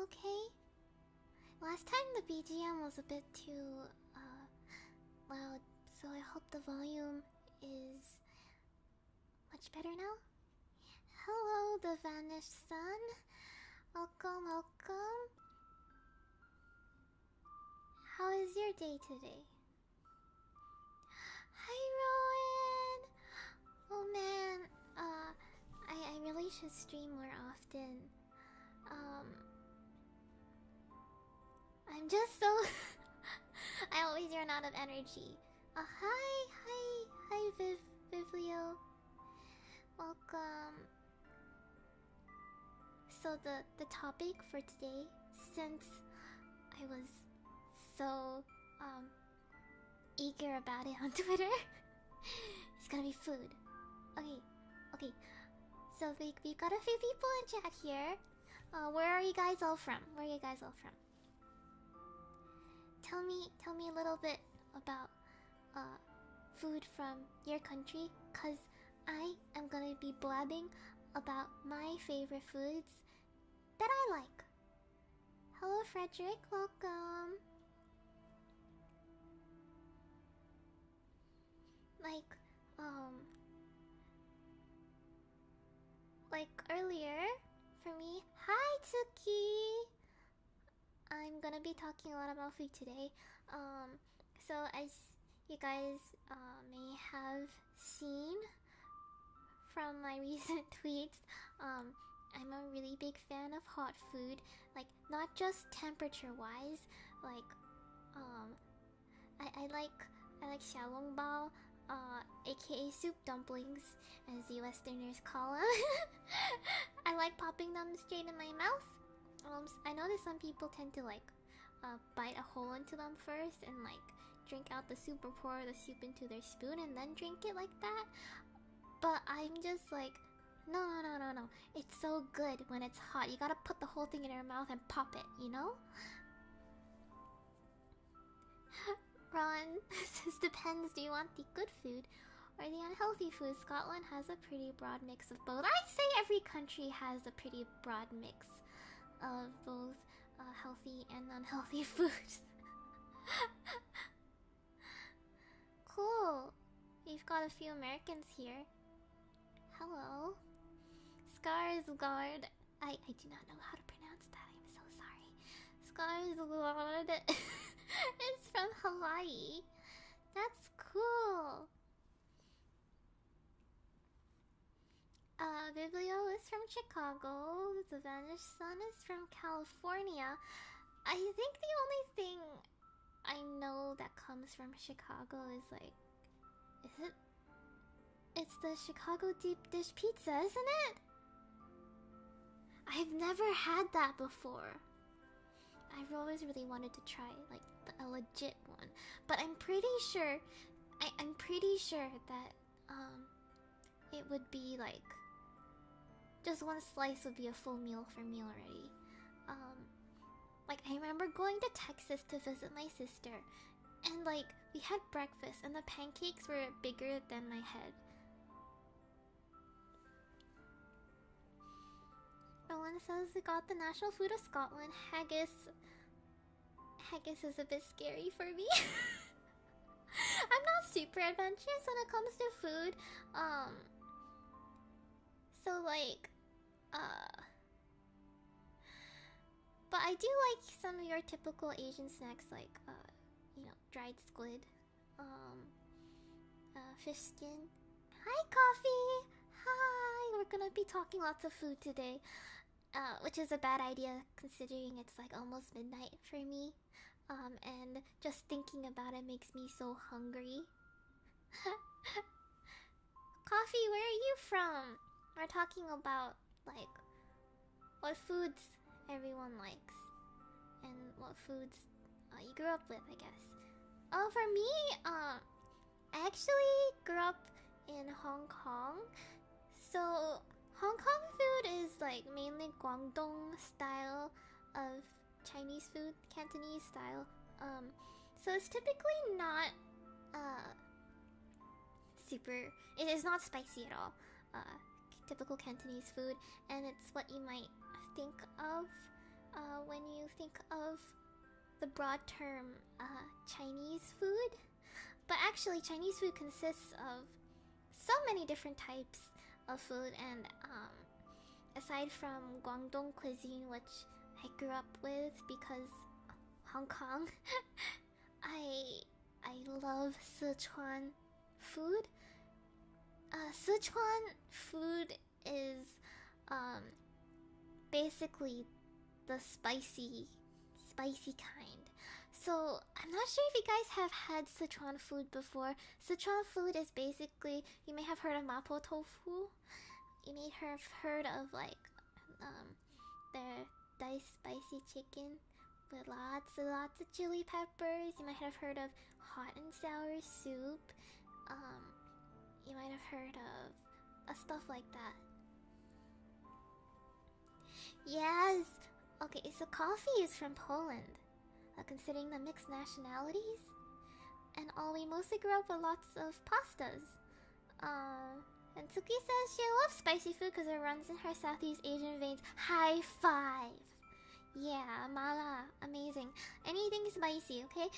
okay? Last time the BGM was a bit too loud, so I hope the volume is much better now. Hello, the vanished sun. Welcome, welcome. How is your day today? Hi, Rowan. Oh man, I really should stream more often. I'm just so I always run out of energy. Hi, Vivlio. Welcome. So the topic for today, since I was so eager about it on Twitter, it's gonna be food. Okay. So we've got a few people in chat here. Where are you guys all from? Tell me a little bit about food from your country, cause I am gonna be blabbing about my favorite foods that I like. Hello, Frederick. Welcome. Like earlier for me. Hi, Tsuki. I'm gonna be talking a lot about food today. So as you guys may have seen from my recent tweets, I'm a really big fan of hot food. Like, not just temperature-wise. Like, I like xiaolongbao, aka soup dumplings, as the Westerners call them. I like popping them straight in my mouth. I know that some people tend to like bite a hole into them first and like drink out the soup or pour the soup into their spoon and then drink it like that. But I'm just like, no. It's so good when it's hot. You gotta put the whole thing in your mouth and pop it, you know? Ron says depends. Do you want the good food or the unhealthy food? Scotland has a pretty broad mix of both. I'd say every country has a pretty broad mix of both healthy and unhealthy foods. Cool. We've got a few Americans here. Hello. Skarsgård. I do not know how to pronounce that. I'm so sorry. Skarsgård is from Hawaii. That's cool. Biblio is from Chicago. The Vanished Sun is from California. I think the only thing I know that comes from Chicago is like... Is it? It's the Chicago deep dish pizza, isn't it? I've never had that before. I've always really wanted to try like a legit one, but I'm pretty sure that it would be like just one slice would be a full meal for me already. Like I remember going to Texas to visit my sister, and like we had breakfast and the pancakes were bigger than my head. Rowan says we got the national food of Scotland, haggis. Haggis is a bit scary for me. I'm not super adventurous when it comes to food. So like, but I do like some of your typical Asian snacks, like you know, dried squid, fish skin. Hi, Coffee. Hi. We're gonna be talking lots of food today, which is a bad idea considering it's like almost midnight for me. And just thinking about it makes me so hungry. Coffee, where are you from? We're talking about like what foods everyone likes and what foods you grew up with, I guess. Oh, for me, I actually grew up in Hong Kong. So Hong Kong food is like mainly Guangdong style of Chinese food, Cantonese style. So it's typically not super. It is not spicy at all. Typical Cantonese food, and it's what you might think of when you think of the broad term Chinese food. But actually, Chinese food consists of so many different types of food, and aside from Guangdong cuisine, which I grew up with because Hong Kong, I love Sichuan food. Sichuan food is basically the spicy kind. So I'm not sure if you guys have had Sichuan food before. Sichuan food is basically, you may have heard of mapo tofu. You may have heard of like their diced spicy chicken with lots of chili peppers. You might have heard of hot and sour soup. You might have heard of stuff like that. Yes. Okay, so coffee is from Poland. Considering the mixed nationalities, and all, we mostly grew up with lots of pastas. And Tsuki says she loves spicy food because it runs in her Southeast Asian veins. High five! Yeah, mala, amazing. Anything spicy, okay?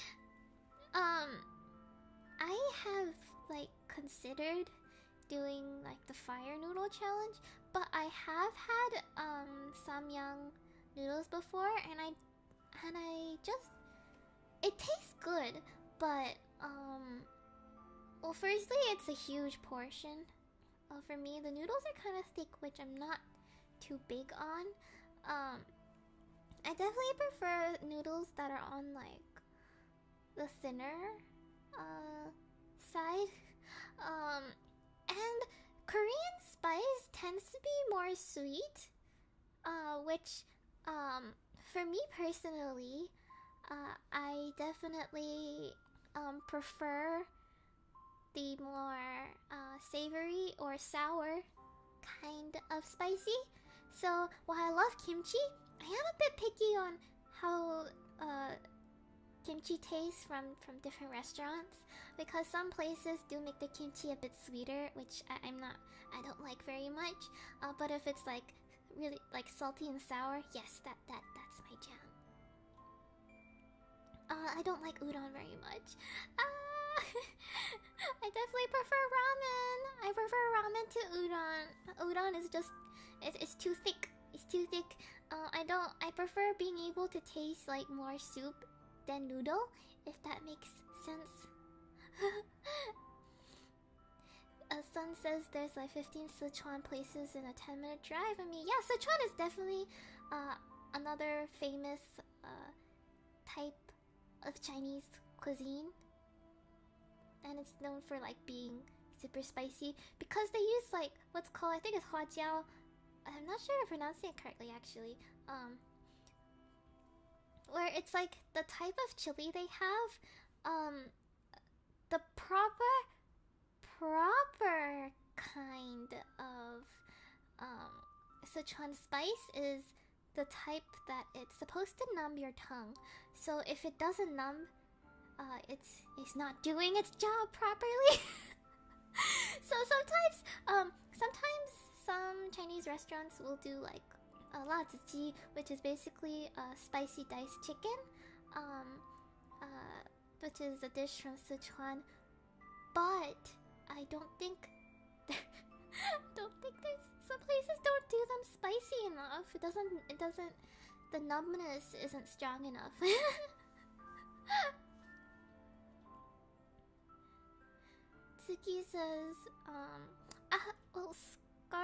I have like considered doing like the fire noodle challenge, but I have had samyang noodles before, and I just, it tastes good, but well, firstly, it's a huge portion. For me, the noodles are kind of thick, which I'm not too big on. I definitely prefer noodles that are on like the thinner side. And Korean spice tends to be more sweet, which for me personally, I definitely prefer the more savory or sour kind of spicy. So while I love kimchi, I am a bit picky on how kimchi tastes from different restaurants, because some places do make the kimchi a bit sweeter, which I don't like very much. But if it's like really like salty and sour, yes, that's my jam. I don't like udon very much. I definitely prefer ramen. I prefer ramen to udon. Udon is just, it's too thick. It's too thick. I prefer being able to taste like more soup than noodle, if that makes sense. Sun says there's like 15 Sichuan places in a 10-minute drive. I mean, yeah, Sichuan is definitely another famous type of Chinese cuisine, and it's known for like being super spicy because they use like what's called, I think it's huajiao. I'm not sure if I'm pronouncing it correctly actually. Where it's like the type of chili they have, the proper kind of Sichuan spice is the type that it's supposed to numb your tongue. So if it doesn't numb, it's not doing its job properly. So sometimes some Chinese restaurants will do like laziji, which is basically spicy diced chicken, which is a dish from Sichuan. But I don't think there's, some places don't do them spicy enough. It doesn't, the numbness isn't strong enough. Tsuki says, well,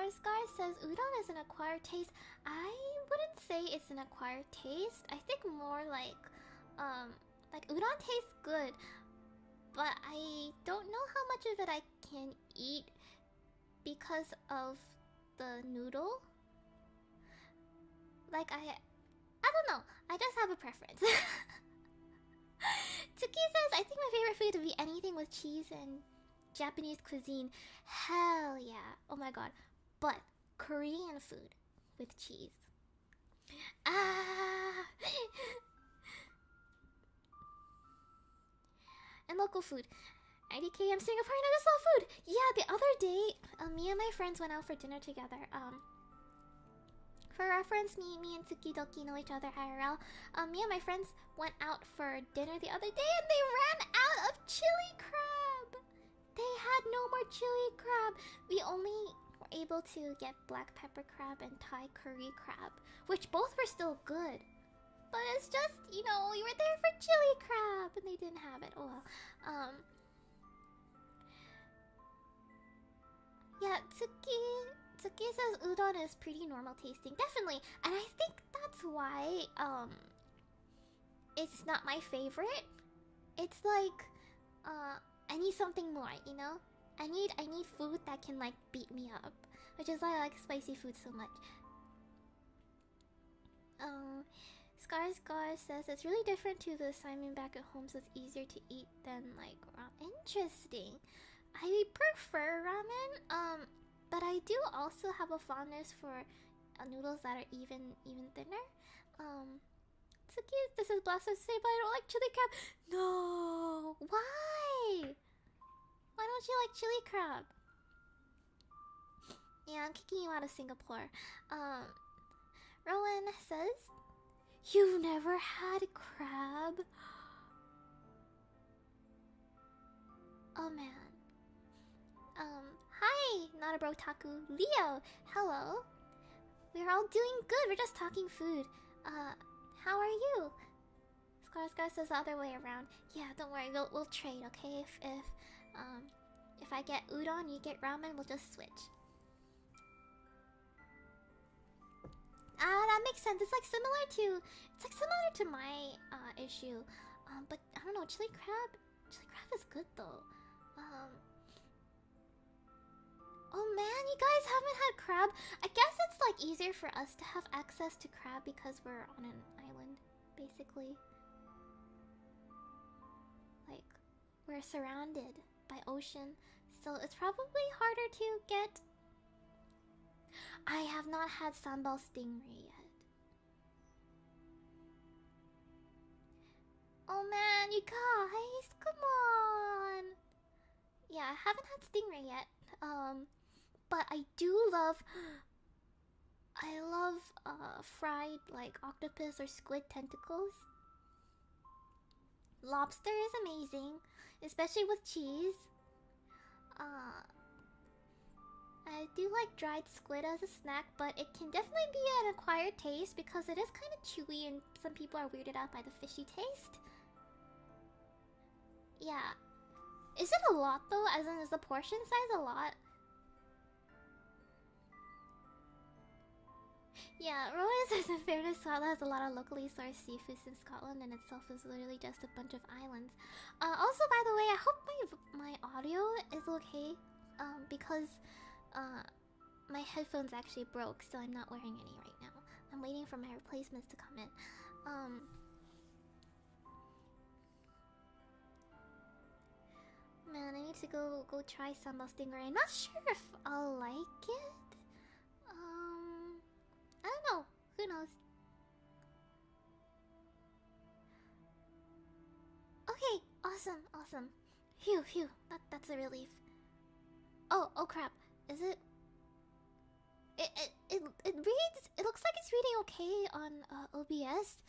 Scar says udon is an acquired taste. I wouldn't say it's an acquired taste. I think more like udon tastes good, but I don't know how much of it I can eat because of the noodle. Like I don't know. I just have a preference. Tsuki says, I think my favorite food would be anything with cheese and Japanese cuisine. Hell yeah. Oh my god. But Korean food with cheese. And local food. IDK, I'm Singaporean, I just love food. Yeah, the other day, me and my friends went out for dinner together. For reference, me and Tsukidoki know each other IRL. Me and my friends went out for dinner the other day and they ran out of chili crab. They had no more chili crab. We only were able to get black pepper crab and Thai curry crab, which both were still good. But it's just, you know, we were there for chili crab and they didn't have it. Oh well. Yeah, Tsuki says udon is pretty normal tasting. Definitely. And I think that's why it's not my favorite. It's like I need something more, you know? I need food that can like beat me up. Which is why I like spicy food so much. Scar says it's really different to the Simon back at home, so it's easier to eat than like ramen. Interesting. I prefer ramen, but I do also have a fondness for noodles that are even thinner. Tsuki, this is blasphemous to say, but I don't like chili crab. No, why? Why don't you like chili crab? Yeah, I'm kicking you out of Singapore. Rowan says, you've never had crab? Oh man. Hi, not a brotaku. Leo, hello. We're all doing good. We're just talking food. How are you? Scar says the other way around. Yeah, don't worry. We'll trade, okay? If I get udon, you get ramen. We'll just switch. That makes sense. It's like similar to my issue. But I don't know. Chili crab is good though. Oh man, you guys haven't had crab? I guess it's like easier for us to have access to crab because we're on an island, basically. Like, we're surrounded by ocean, so it's probably harder to get. I have not had sambal stingray yet. Oh man, you guys, come on. Yeah, I haven't had stingray yet. But I do love fried like octopus or squid tentacles. Lobster is amazing, especially with cheese. I do like dried squid as a snack, but it can definitely be an acquired taste because it is kind of chewy and some people are weirded out by the fishy taste. Yeah. Is it a lot though? As in, is the portion size a lot? Yeah, Rowan says in fairness, Scotland has a lot of locally sourced seafoods in Scotland and itself is literally just a bunch of islands. Also, by the way, I hope my audio is okay. Because my headphones actually broke, so I'm not wearing any right now. I'm waiting for my replacements to come in. Man, I need to go try sambal stingray. I'm not sure if I'll like it. I don't know. Who knows? Okay, awesome. Phew. That's a relief. Oh crap. Is it? It reads. It looks like it's reading okay on OBS.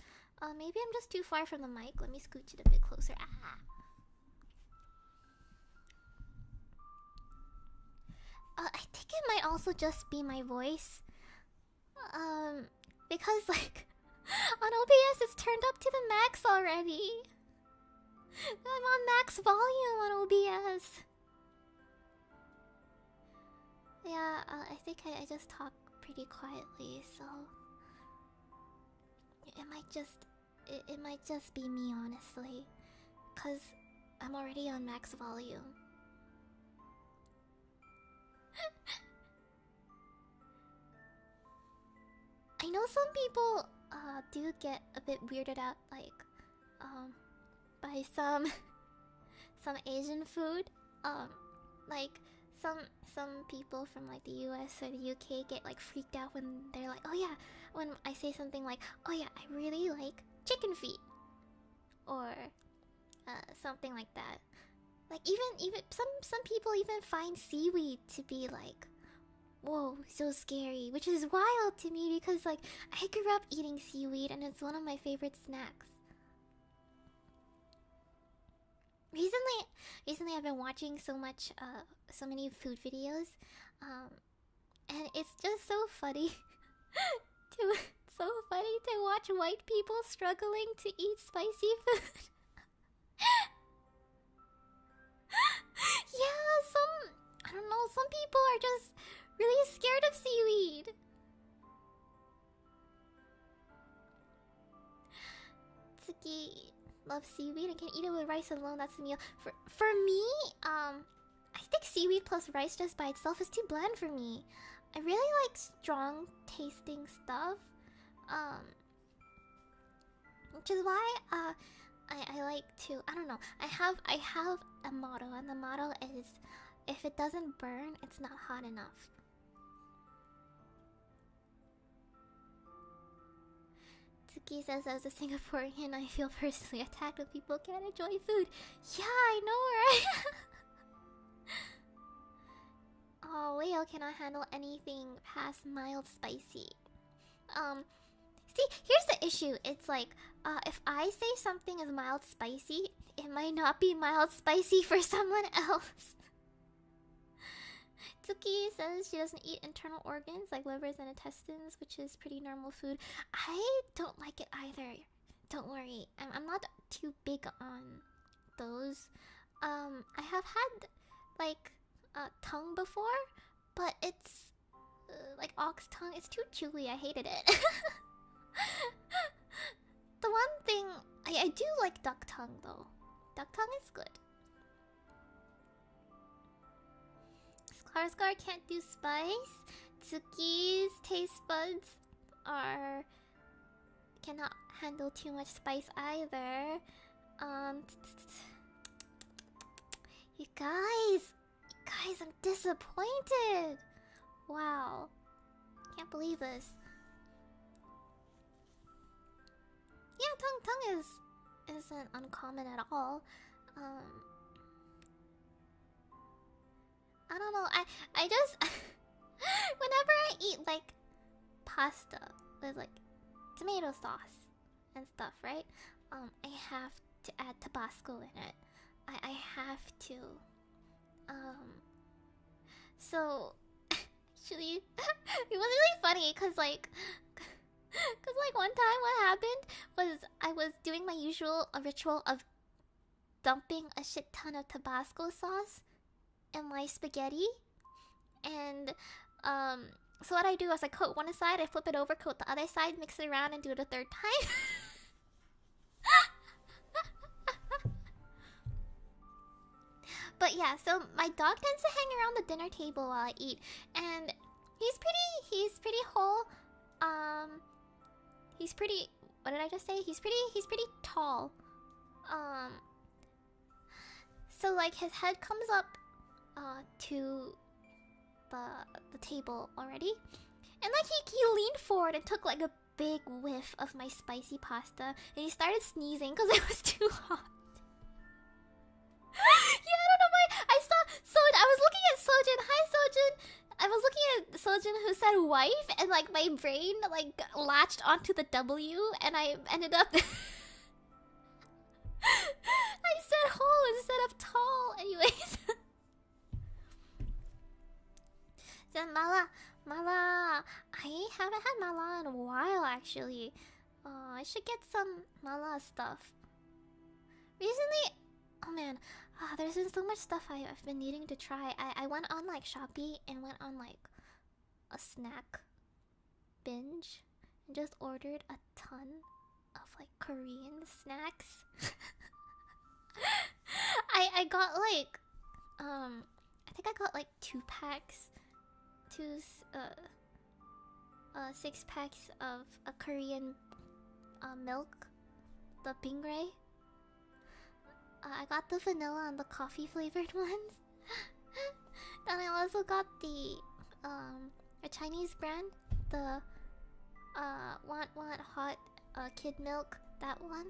Maybe I'm just too far from the mic. Let me scooch it a bit closer. I think it might also just be my voice. Because like on OBS it's turned up to the max already. I'm on max volume on OBS. Yeah, I think I just talk pretty quietly, so it might just be me, honestly, cause I'm already on max volume. I know some people do get a bit weirded out, like by some Asian food. Like some people from like the US or the UK get like freaked out when they're like, oh yeah, when I say something like, oh yeah, I really like chicken feet, or something like that. Like even some people even find seaweed to be like Whoa, so scary. Which is wild to me because, like, I grew up eating seaweed and it's one of my favorite snacks. Recently I've been watching so many food videos, and it's just so funny to watch white people struggling to eat spicy food. Yeah, I don't know, some people are just really scared of seaweed. Tsuki loves seaweed and can eat it with rice alone. That's a meal. For me, I think seaweed plus rice just by itself is too bland for me. I really like strong tasting stuff. Which is why I like to, I don't know. I have a motto, and the motto is, if it doesn't burn, it's not hot enough. Tsuki says, as a Singaporean, I feel personally attacked when people can't enjoy food. Yeah, I know, right? Oh, Leo cannot handle anything past mild spicy. See, here's the issue. It's like, if I say something is mild spicy, it might not be mild spicy for someone else. Tsuki says she doesn't eat internal organs like livers and intestines, which is pretty normal food. I don't like it either. Don't worry, I'm not too big on those. I have had like tongue before, but it's like ox tongue. It's too chewy. I hated it. The one thing I do like duck tongue though. Duck tongue is good. Skarsgård can't do spice. Tsuki's taste buds cannot handle too much spice either. You guys, I'm disappointed. Wow, can't believe this. Yeah, tongue isn't uncommon at all. I don't know. I just whenever I eat like pasta with like tomato sauce and stuff, right? I have to add Tabasco in it. I have to. So actually, it was really funny because like one time what happened was I was doing my usual ritual of dumping a shit ton of Tabasco sauce in my spaghetti, and so what I do is I coat one side, I flip it over, coat the other side, mix it around, and do it a third time. But yeah, so my dog tends to hang around the dinner table while I eat, and he's pretty whole. He's pretty. What did I just say? He's pretty tall. So like his head comes up to the table already, and like he leaned forward and took like a big whiff of my spicy pasta, and he started sneezing because it was too hot. Yeah, I don't know why. I was looking at Sojin. Hi, Sojin. I was looking at Sojin who said wife, and like my brain like latched onto the W, and I ended up I said whole instead of tall. Anyways. So mala. I haven't had mala in a while actually. I should get some mala stuff. Recently, oh man, there's been so much stuff I've been needing to try. I went on like Shopee and went on like a snack binge and just ordered a ton of like Korean snacks. I got like I think I got like 2 packs, 6 packs of a Korean milk, the Bingray. I got the vanilla and the coffee flavored ones. Then I also got the a Chinese brand, the want hot kid milk, that one.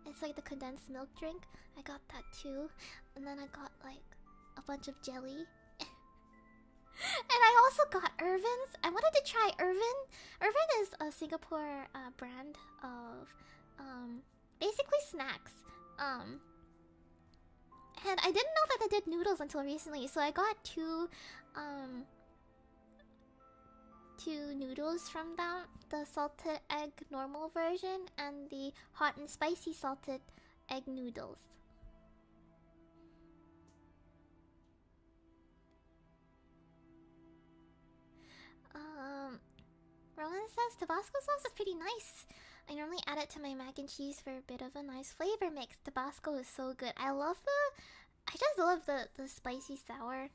It's like the condensed milk drink. I got that too. And then I got like a bunch of jelly. And I also got Irvin's. I wanted to try Irvin. Irvin is a Singapore brand of basically snacks. And I didn't know that they did noodles until recently, so I got two noodles from them, the salted egg normal version and the hot and spicy salted egg noodles. Rowan says Tabasco sauce is pretty nice. I normally add it to my mac and cheese for a bit of a nice flavor mix. Tabasco is so good. I just love the spicy sour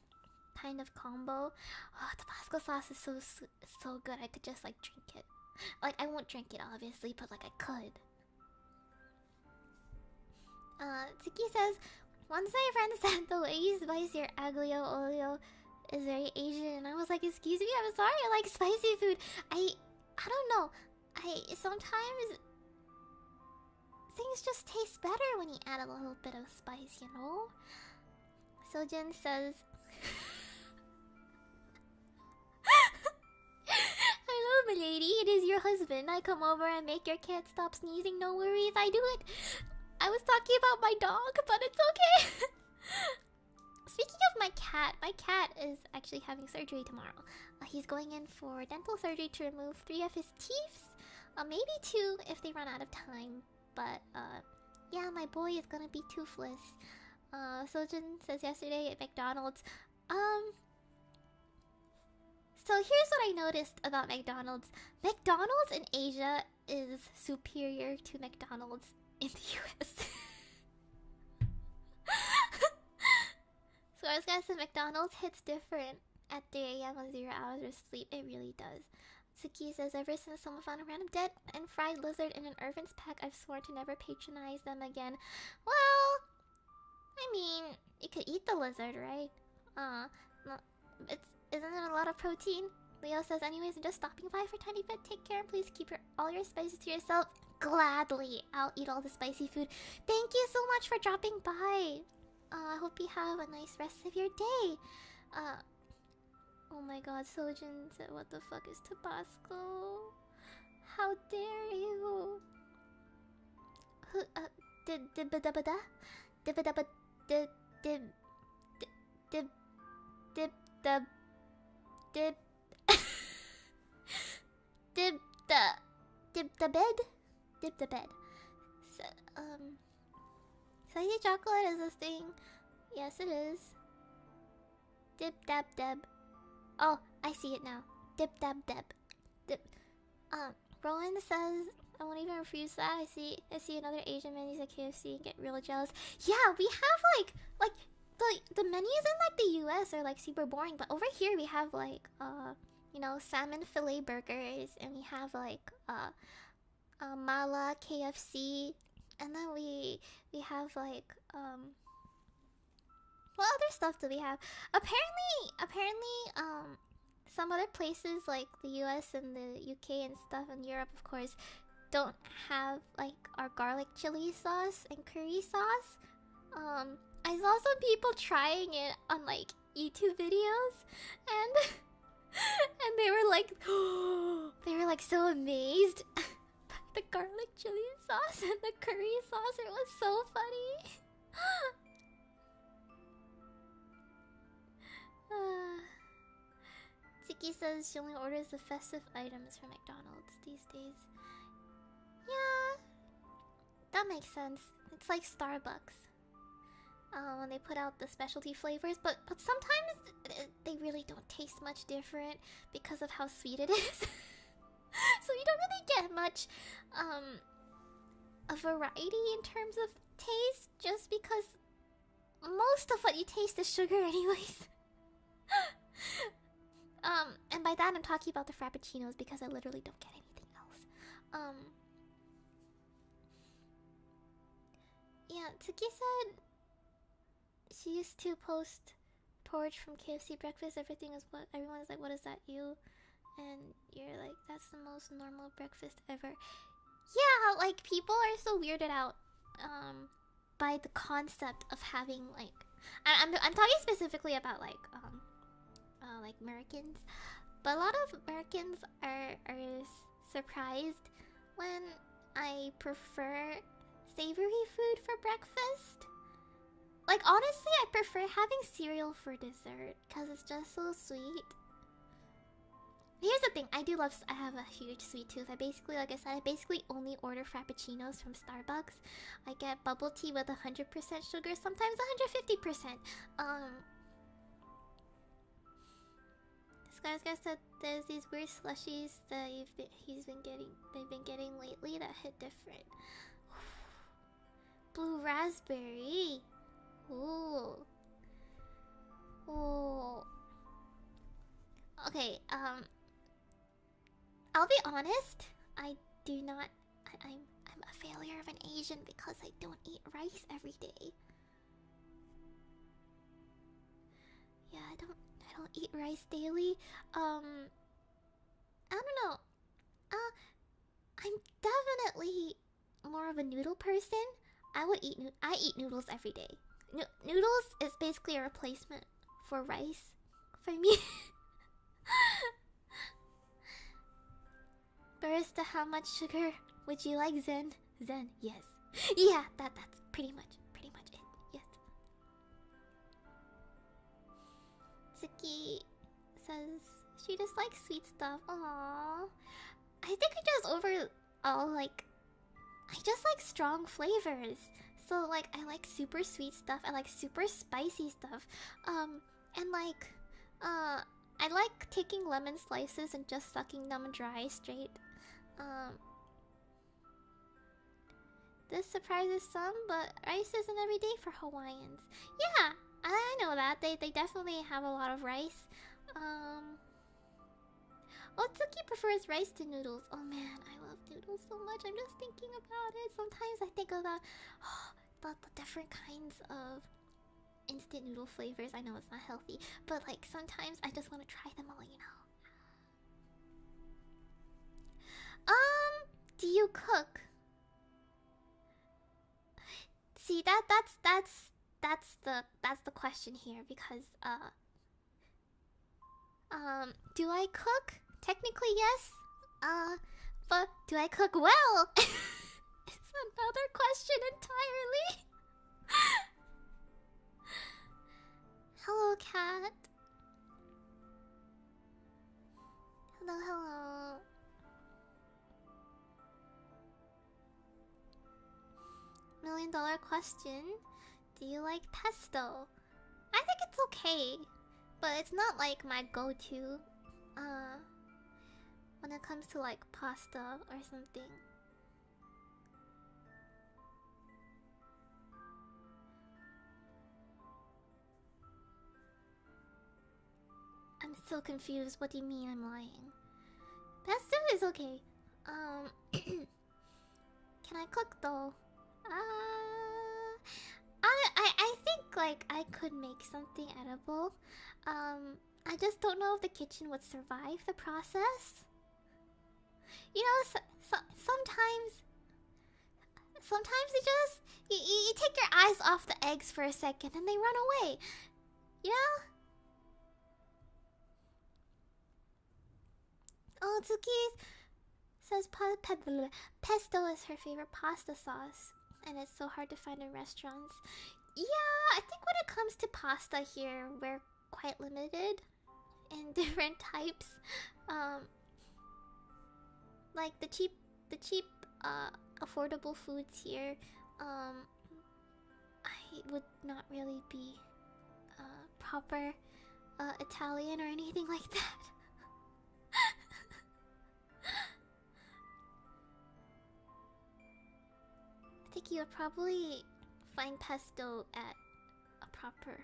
kind of combo. Oh, Tabasco sauce is so good. I could just like drink it. Like, I won't drink it obviously, but like I could. Tsuki says, once my friend said the way you spice your aglio olio is very Asian, and I was like, excuse me, I'm sorry, I like spicy food. I don't know. Sometimes things just taste better when you add a little bit of spice, you know? Sojin says, hello, milady. It is your husband. I come over and make your cat stop sneezing. No worries, I do it. I was talking about my dog, but it's okay. Speaking of my cat is actually having surgery tomorrow. He's going in for dental surgery to remove 3 of his teeth. Maybe 2 if they run out of time. But, yeah, my boy is gonna be toothless. Sojin says yesterday at McDonald's. So here's what I noticed about McDonald's. McDonald's in Asia is superior to McDonald's in the US. So I was gonna say McDonald's hits different at 3 AM on 0 hours of sleep. It really does. Suki says, ever since someone found a random dead and fried lizard in an Irvin's pack, I've sworn to never patronize them again. Well, I mean, you could eat the lizard, right? Isn't it a lot of protein? Leo says, anyways, I'm just stopping by for a tiny bit. Take care and please keep all your spices to yourself. Gladly, I'll eat all the spicy food. Thank you so much for dropping by. I hope you have a nice rest of your day. Oh my god, Sojin said, what the fuck is Tabasco? How dare you? Dip the bed. So, spicy chocolate is this thing. Yes, it is. Dip dab dab. Oh, I see it now. Dip dab dab. Dip. Rowan says, I won't even refuse that. I see another Asian menus at KFC and get real jealous. Yeah, we have like the menus in like the US are like super boring, but over here we have like you know, salmon fillet burgers, and we have like mala KFC, and then we have like what other stuff do we have? Apparently some other places like the US and the UK and stuff, and Europe of course, don't have like our garlic chili sauce and curry sauce. I saw some people trying it on like YouTube videos, and and they were like so amazed by the garlic chili sauce and the curry sauce. It was so funny. Tiki says she only orders the festive items from McDonald's these days. Yeah, that makes sense. It's like Starbucks. When they put out the specialty flavors, but sometimes they really don't taste much different because of how sweet it is. So you don't really get much a variety in terms of taste, just because most of what you taste is sugar anyways. And by that I'm talking about the frappuccinos, because I literally don't get anything else. Yeah, Tsuki said she used to post porridge from KFC breakfast. Everything is what everyone's like, what is that, you? And you're like, that's the most normal breakfast ever. Yeah, like people are so weirded out by the concept of having like I'm talking specifically about like Americans, But a lot of Americans are surprised when I prefer savory food for breakfast. Like, honestly, I prefer having cereal for dessert because it's just so sweet. Here's the thing, I have a huge sweet tooth. Like I said, I basically only order frappuccinos from Starbucks. I get bubble tea with 100% sugar, sometimes 150%. This guy said there's these weird slushies that they've been getting lately that hit different. Blue raspberry. Ooh. Ooh. Okay, I'll be honest, I'm a failure of an Asian because I don't eat rice every day. Yeah, I don't eat rice daily. I don't know. I'm definitely more of a noodle person. I eat noodles every day. Noodles is basically a replacement for rice for me. Barista, how much sugar would you like, Zen? Zen, yes. Yeah, that's pretty much it. Yes. Tsuki says she just likes sweet stuff. Aww. I think I just like strong flavors. So like I like super sweet stuff. I like super spicy stuff. And like I like taking lemon slices and just sucking them dry straight. This surprises some, but rice isn't every day for Hawaiians. Yeah, I know that. They definitely have a lot of rice. Otsuki prefers rice to noodles. Oh man, I love noodles so much. I'm just thinking about it. Sometimes I think about the different kinds of instant noodle flavors. I know it's not healthy, but like sometimes I just want to try them all, you know. Do you cook? See, that's the question here because do I cook? Technically yes. But do I cook well? It's another question entirely. Hello, cat. Hello. $1 million question. Do you like pesto? I think it's okay, but it's not like my go-to when it comes to like pasta or something. I'm still confused. What do you mean I'm lying? Pesto is okay. Can I cook though? I think like I could make something edible. I just don't know if the kitchen would survive the process. You know, sometimes you take your eyes off the eggs for a second and they run away. You know? Oh, Tsuki says pesto is her favorite pasta sauce, and it's so hard to find in restaurants. Yeah, I think when it comes to pasta here, we're quite limited in different types. Like the cheap, affordable foods here. I would not really be proper Italian or anything like that. I think you would probably find pesto at a proper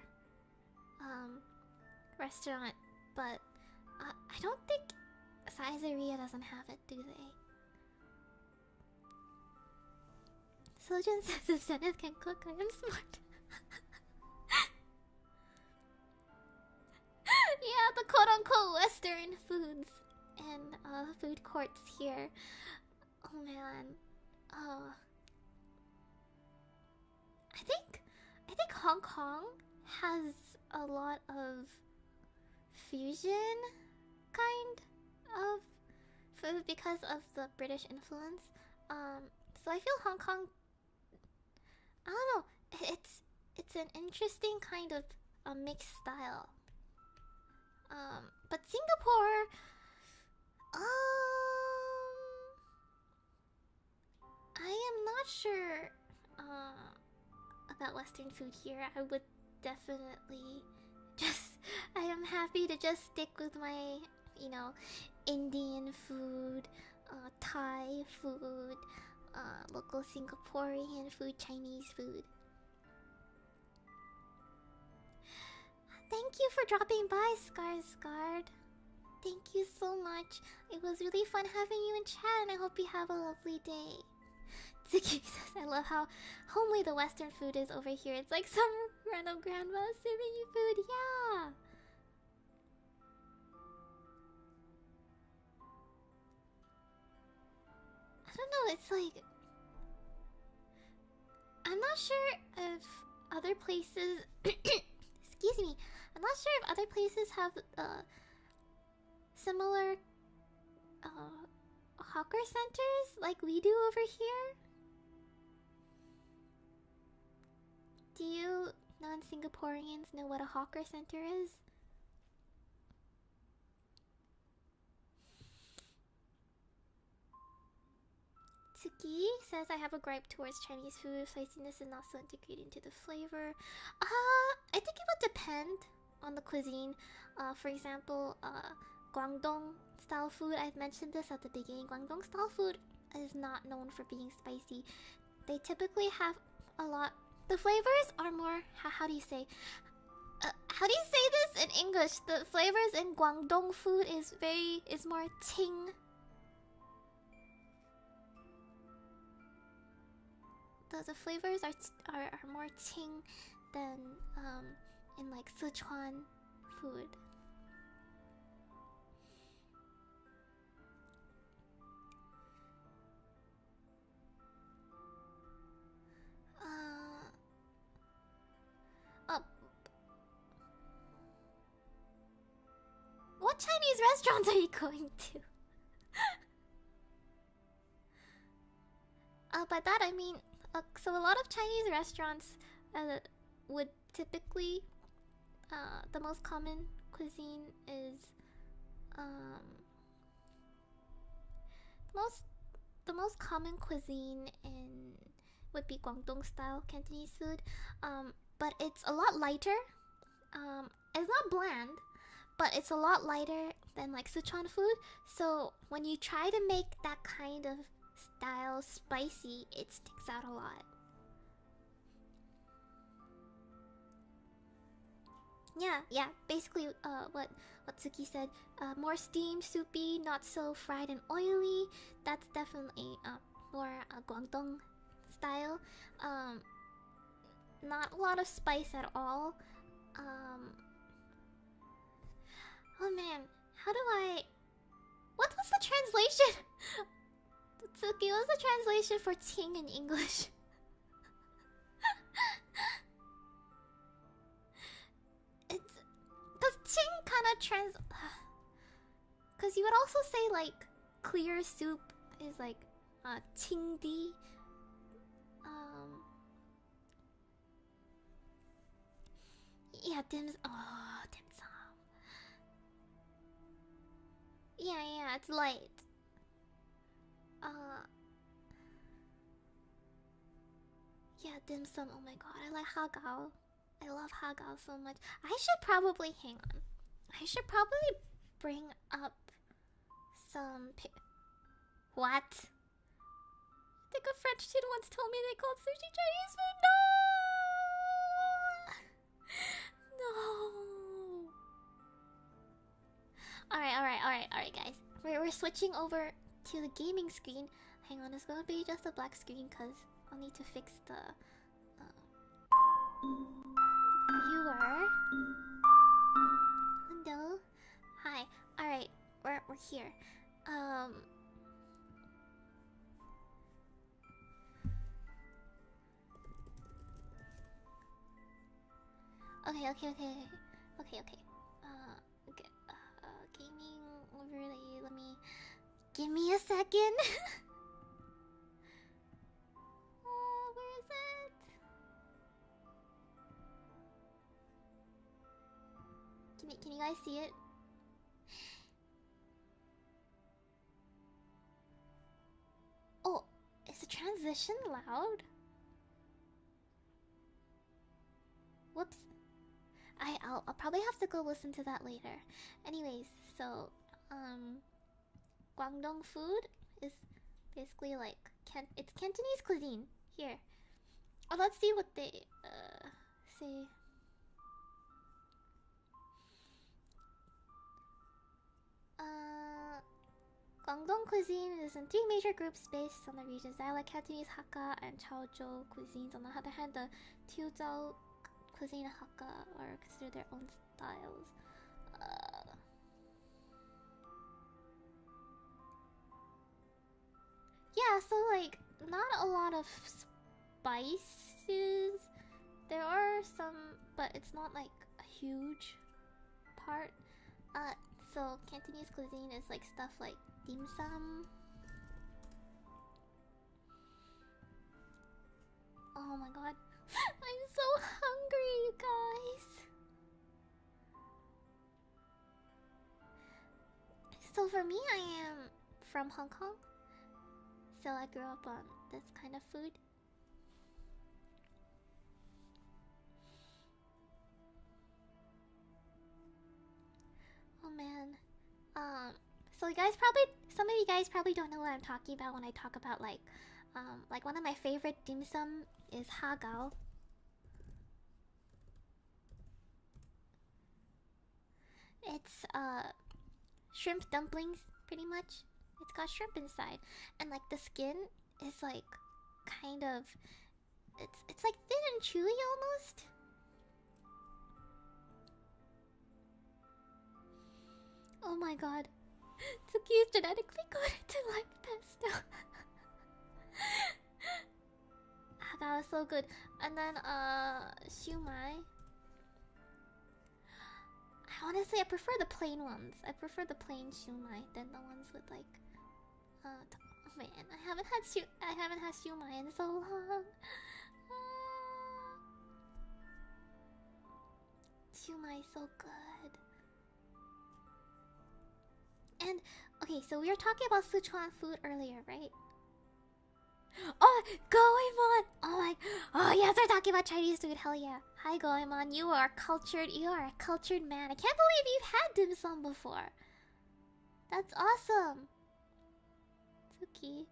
restaurant, but I don't think Caesarea doesn't have it, do they? Sojin says if Zenith can cook, I am smart. Yeah, the quote-unquote Western foods and food courts here. Oh man. I think Hong Kong has a lot of fusion kind because of the British influence. So I feel Hong Kong. I don't know. It's an interesting kind of a mixed style. But Singapore. I am not sure. About Western food here. I would definitely just. I am happy to just stick with my, Indian food, Thai food, local Singaporean food, Chinese food. Thank you for dropping by, Skarsgård. Thank you so much. It was really fun having you in chat, and I hope you have a lovely day. Tsuki says, I love how homely the Western food is over here. It's like some random grandma serving you food. Yeah. I don't know, it's like... I'm not sure if other places... Excuse me. I'm not sure if other places have similar hawker centers like we do over here. Do you non-Singaporeans know what a hawker center is? Tsuki says I have a gripe towards Chinese food. Spiciness is not so integrated into the flavor. I think it would depend on the cuisine. For example, Guangdong style food. I've mentioned this at the beginning. Guangdong style food is not known for being spicy. They typically have a lot. The flavors are more. How do you say? How do you say this in English? The flavors in Guangdong food is more ting. The flavors are more ting than in like Sichuan food. What Chinese restaurants are you going to? By that I mean, so a lot of Chinese restaurants would typically, the most common cuisine is, the most common cuisine would be Guangdong style Cantonese food, but it's a lot lighter. It's not bland, but it's a lot lighter than like Sichuan food. So when you try to make that kind of style spicy, it sticks out a lot. Yeah, basically what Tsuki said, more steamed, soupy, not so fried and oily. That's definitely more Guangdong style. Not a lot of spice at all. Oh man, how do I... What was the translation? Tsuki, what's the translation for ting in English? It's... Cause ting kinda cause you would also say like clear soup is like ting di. Yeah, dim sum. Yeah, it's light. Yeah, dim sum. Oh my god, I like hagao. I love hagao so much. I should probably hang on. I should probably bring up some. What? I think a French student once told me they called sushi Chinese food. No. Alright, guys. We're switching over to the gaming screen. Hang on, it's gonna be just a black screen because I'll need to fix the viewer. Hello. Hi. Alright, we're here. Okay. Okay. Gaming overlay. Let me Give me a second. Where is it? Can you guys see it? Oh, is the transition loud? Whoops. I'll probably have to go listen to that later. Anyways, so Guangdong food is basically like it's Cantonese cuisine. Here. Oh, let's see what they say. Guangdong cuisine is in three major groups based on the region's dialect: Cantonese, Hakka, and Chaozhou cuisines. On the other hand, the Tiuzhou cuisine and Hakka are considered their own styles. Yeah, so like not a lot of spices. There are some, but it's not like a huge part. So Cantonese cuisine is like stuff like dim sum. Oh my god. I'm so hungry, you guys. So for me, I am from Hong Kong. So I grew up on this kind of food. Oh man. So you guys some of you guys probably don't know what I'm talking about when I talk about like one of my favorite dim sum is hagao. It's shrimp dumplings pretty much. It's got shrimp inside, and like the skin is like kind of it's like thin and chewy almost. Oh my god. Tsuki is genetically coded to like pesto. Hagao is so good. And then shumai. Honestly, I prefer the plain ones. I prefer the plain shumai than the ones with like oh man, I haven't had shumai in so long. Shumai is so good. And okay, so we were talking about Sichuan food earlier, right? Oh, Goemon! Oh yes, we're talking about Chinese food. Hell yeah! Hi Goemon, you are cultured. You are a cultured man. I can't believe you've had dim sum before. That's awesome. Tsuki.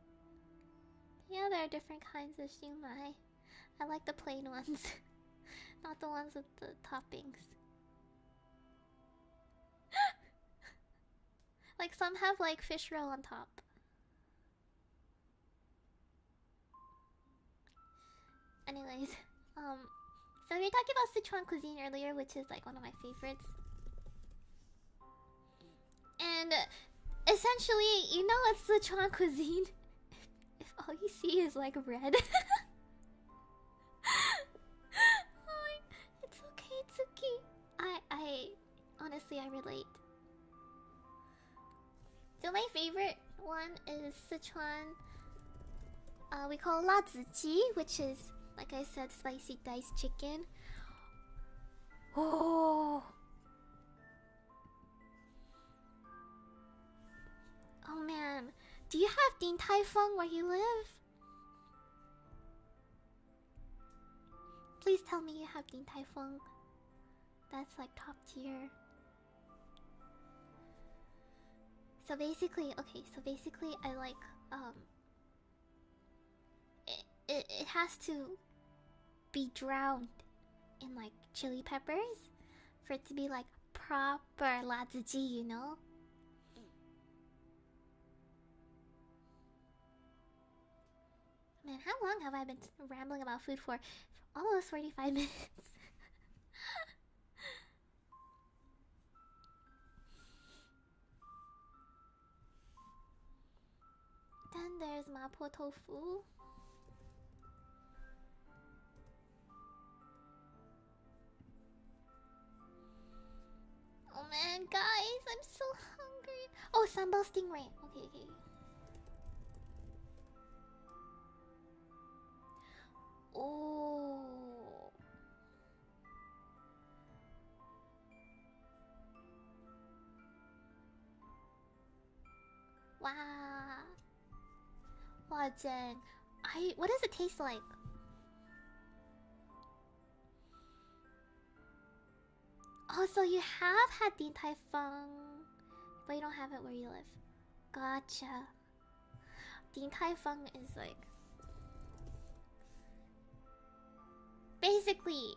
Yeah, there are different kinds of shumai. I like the plain ones, not the ones with the toppings. Like some have like fish roe on top. Anyways, so we were talking about Sichuan cuisine earlier, which is like one of my favorites. And essentially, you know it's Sichuan cuisine if all you see is like red. Oh, it's okay, it's okay. I honestly I relate. So my favorite one is Sichuan. We call La Zi, which is, like I said, spicy diced chicken. Oh. Oh man, do you have Din Tai Fung where you live? Please tell me you have Din Tai Fung. That's like top tier. So basically, I like it has to be drowned in like chili peppers for it to be like proper laziji, you know? Man, how long have I been rambling about food for? Almost 45 minutes. Then there's mapo tofu. Oh man, guys, I'm so hungry. Oh, sambal stingray. Okay. Oh. Wow. Wow, dang. What does it taste like? Oh, so you have had Din Tai Fung, but you don't have it where you live. Gotcha. Din Tai Fung is like basically,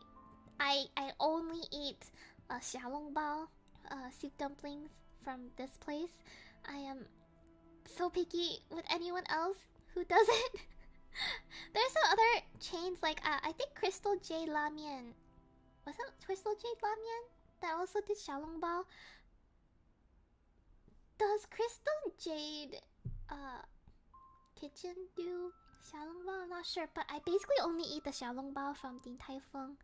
I only eat xiaolongbao, soup dumplings from this place. I am so picky with anyone else who doesn't. There's some other chains like I think Crystal Jade Lamian. Was it Crystal Jade Lamian that also did xiaolongbao? Does Crystal Jade Kitchen do xiaolongbao? I'm not sure, but I basically only eat the xiaolongbao from Din Tai Fung.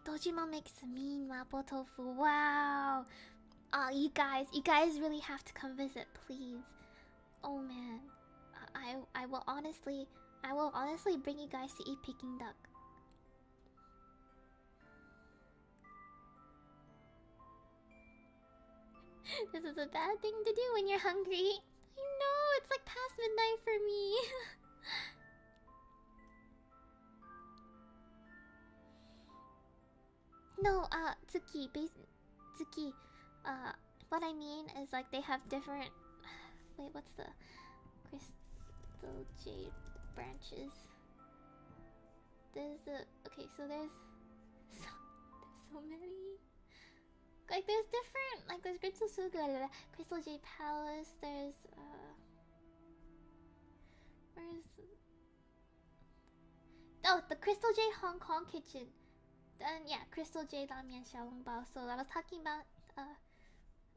Dojima makes mean mapo tofu. Wow. You guys really have to come visit, please. Oh man, I will honestly bring you guys to eat Peking duck. This is a bad thing to do when you're hungry. I know, it's like past midnight for me. No, Tsuki, what I mean is like they have different... Wait, what's the... Crystal Jade branches? There's the... Okay, so there's so many. Like there's different... Like there's Crystal Suga, Crystal Jade Palace, there's... Where's... Oh, the Crystal Jade Hong Kong kitchen. Then yeah, Crystal Jade Lamian Xiaolongbao. So I was talking about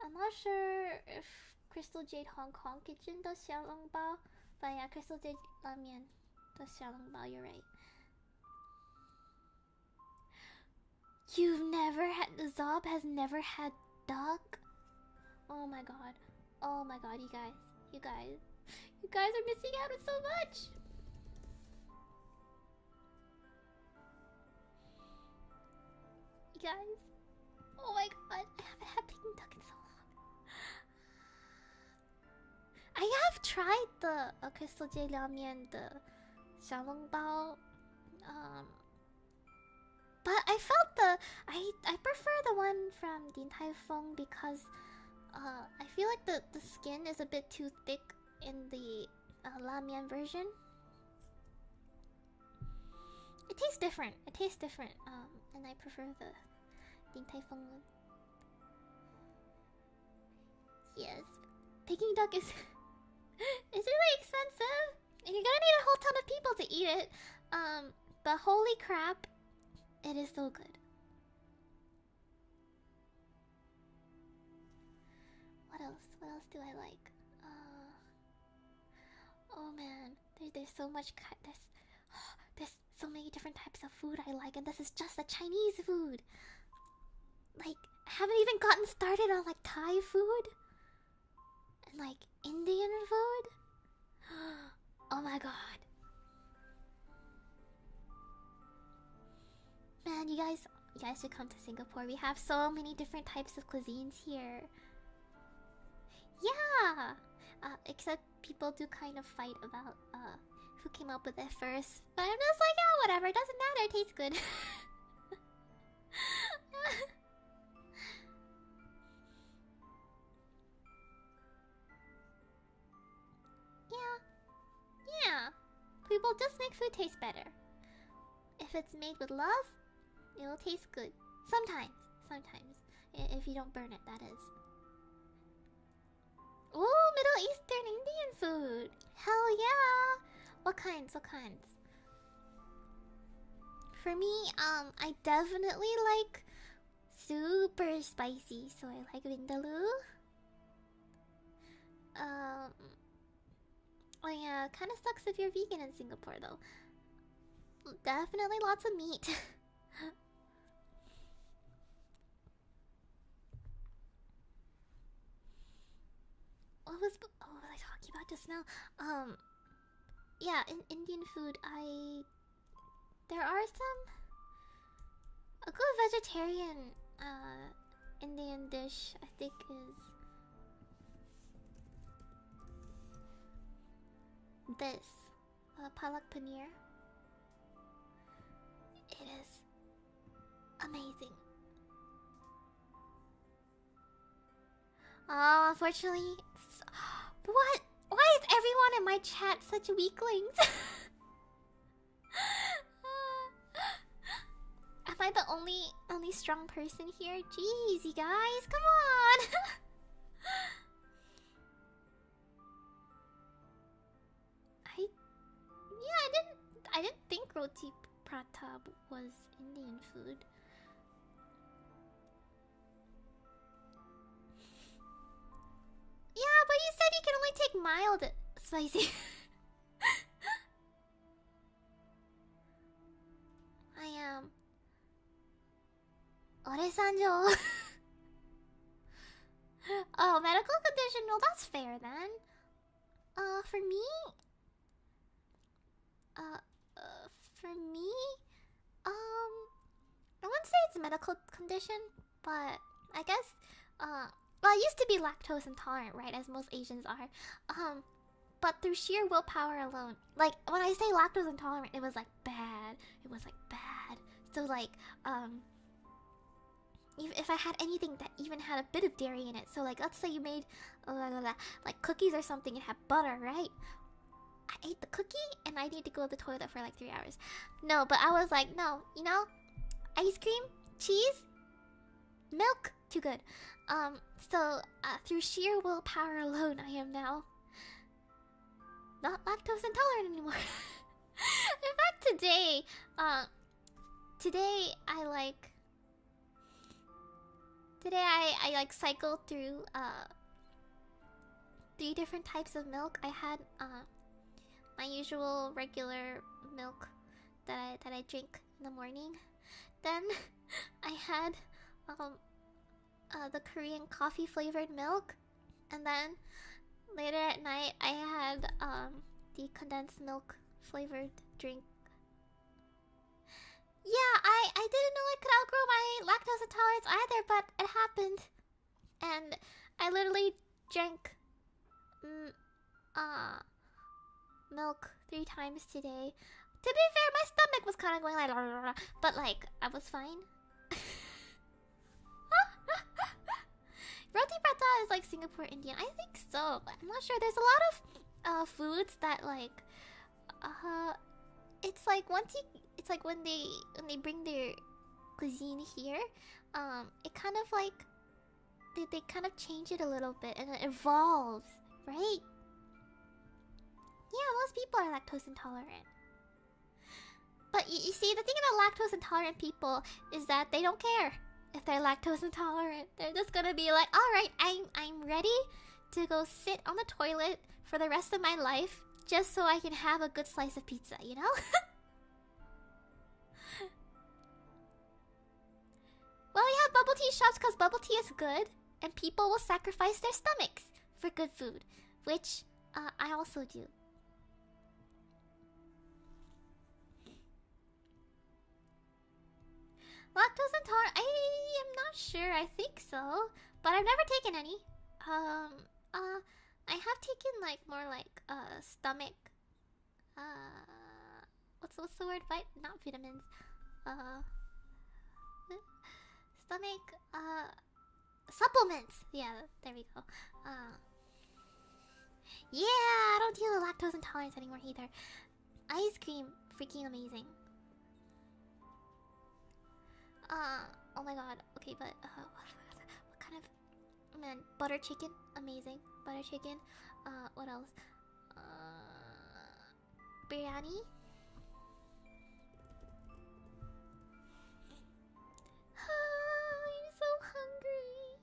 I'm not sure if Crystal Jade Hong Kong kitchen does xiaolongbao, but yeah, Crystal Jade Lamian does xiaolongbao. You're right. You've never had... Zob has never had duck? Oh my god. Oh my god, you guys. You guys are missing out on so much. You guys. Oh my god, I haven't had Peking duck in so long. I have tried the Crystal Jade Lamian, the xiaolongbao, but I felt I prefer the one from Din Tai Fung because I feel like the skin is a bit too thick in the Lamian version. It tastes different. And I prefer the Din Tai Fung one. Yes, Peking duck is it's really expensive, and you're gonna need a whole ton of people to eat it. But holy crap, it is so good. What else do I like? Oh man, there's so much. There's so many different types of food I like, and this is just the Chinese food. Like, I haven't even gotten started on like Thai food and like Indian food. Oh my god, man, you guys should come to Singapore. We have so many different types of cuisines here. Yeah, except people do kind of fight about who came up with it first. But I'm just like, yeah, whatever. It doesn't matter. It tastes good. Yeah. People just make food taste better. If it's made with love, it will taste good. Sometimes. If you don't burn it, that is. Ooh, Middle Eastern Indian food. Hell yeah. What kinds? For me, I definitely like super spicy, so I like vindaloo. Oh yeah, kind of sucks if you're vegan in Singapore though. Definitely lots of meat. Oh, just now. Yeah, in Indian food, there are some. A good vegetarian Indian dish, I think, is this palak paneer. It is amazing. Oh, unfortunately, what? Why is everyone in my chat such weaklings? Am I the only strong person here? Jeez, you guys, come on! I didn't think roti prata was Indian food. Yeah, but you said you can only take mild spicy. I am. Ore-sanjo. Oh, medical condition. Well, that's fair then. For me, I wouldn't say it's a medical condition, but I guess, well, I used to be lactose intolerant, right, as most Asians are, but through sheer willpower alone, like, when I say lactose intolerant, it was, like, bad, so, like, if I had anything that even had a bit of dairy in it, so, like, let's say you made, like, cookies or something and had butter, right? I ate the cookie and I need to go to the toilet for like 3 hours. No, but I was like, no, you know, ice cream, cheese, milk, too good. So through sheer willpower alone, I am now not lactose intolerant anymore. In fact, today I like cycled through 3 different types of milk. I had my usual regular milk that I drink in the morning. Then I had the Korean coffee flavored milk, and then later at night I had the condensed milk flavored drink. Yeah, I didn't know I could outgrow my lactose intolerance either, but it happened, and I literally drank milk 3 times today. To be fair, my stomach was kind of going like, but like I was fine. Roti prata is like Singapore Indian. I think so. I'm not sure. There's a lot of foods that like it's like it's like when they bring their cuisine here, it kind of like they kind of change it a little bit and it evolves, right? Yeah, most people are lactose intolerant. But you see, the thing about lactose intolerant people is that they don't care if they're lactose intolerant. They're just gonna be like, alright, I'm ready to go sit on the toilet for the rest of my life just so I can have a good slice of pizza, you know? Well, we have bubble tea shops because bubble tea is good, and people will sacrifice their stomachs for good food, which I also do. Lactose intolerant? I am not sure. I think so, but I've never taken any. I have taken like more like stomach. What's the word? Not vitamins. Stomach. Supplements. Yeah, there we go. Yeah, I don't deal with lactose intolerance anymore either. Ice cream, freaking amazing. Oh my god. Okay, but what kind of, man, butter chicken, amazing. Butter chicken. What else? Biryani. I'm so hungry.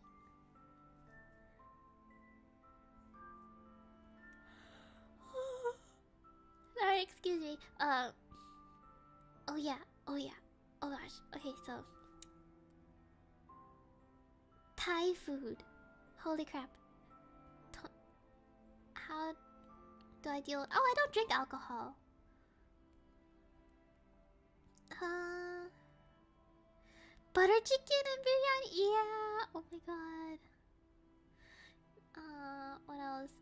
Sorry, excuse me. Oh yeah. Oh yeah. Oh gosh. Okay, so Thai food. Holy crap. How do I deal with? Oh, I don't drink alcohol. Butter chicken and biryani. Yeah. Oh my god. What else?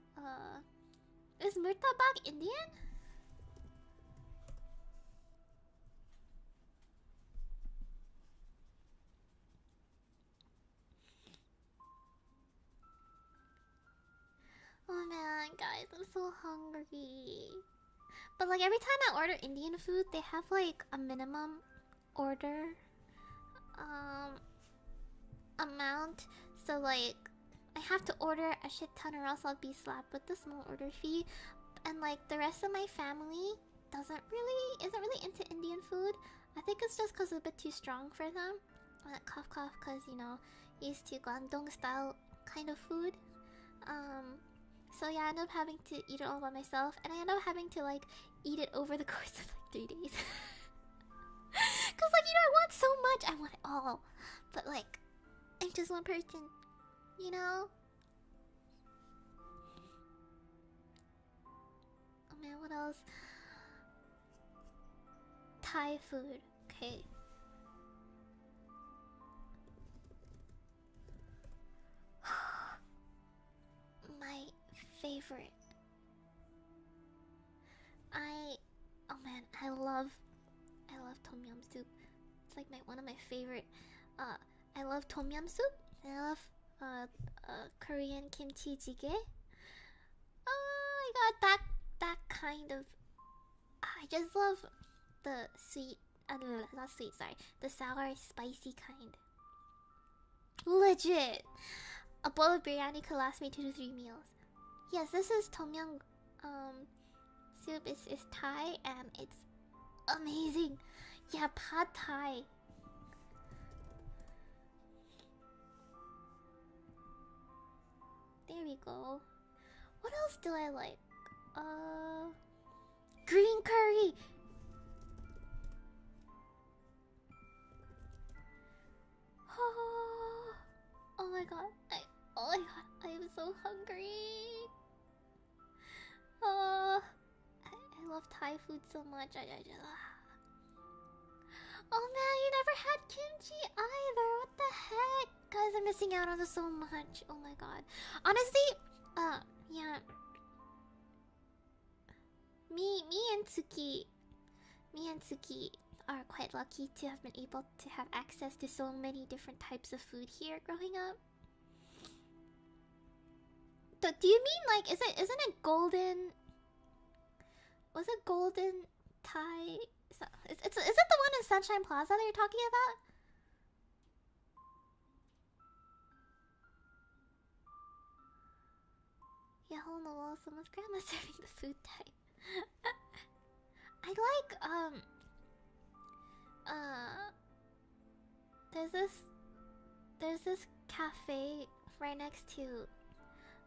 Is murtabak Indian? Oh man, guys, I'm so hungry. But like every time I order Indian food, they have like a minimum order amount. So like I have to order a shit ton or else I'll be slapped with the small order fee. And like the rest of my family isn't really into Indian food. I think it's just because it's a bit too strong for them. Cough cough, because you know, used to Guangdong style kind of food. So yeah, I end up having to eat it all by myself, and I end up having to like eat it over the course of like 3 days. Cause like, you know, I want so much, I want it all, but like I'm just one person, you know. Oh man, what else? Thai food. Okay. My favorite. Oh man, I love tom yum soup. It's like one of my favorite. I love tom yum soup. And I love Korean kimchi jjigae. Oh my god, that kind of. I just love the sweet. Not sweet. Sorry, the sour, spicy kind. Legit. A bowl of biryani could last me 2 to 3 meals. Yes, this is tom yum soup is Thai and it's amazing. Yeah, pad Thai. There we go. What else do I like? Green curry. Oh my god. Oh my god, I am so hungry. I love Thai food so much. Oh man, you never had kimchi either. What the heck? Guys, I'm missing out on this so much. Oh my god. Honestly, yeah. Me and Tsuki are quite lucky to have been able to have access to so many different types of food here growing up. Do you mean like isn't it golden? Was it golden Thai? Is it the one in Sunshine Plaza that you're talking about? Yeah, hole in the wall. Someone's grandma serving the food type. I like there's this cafe right next to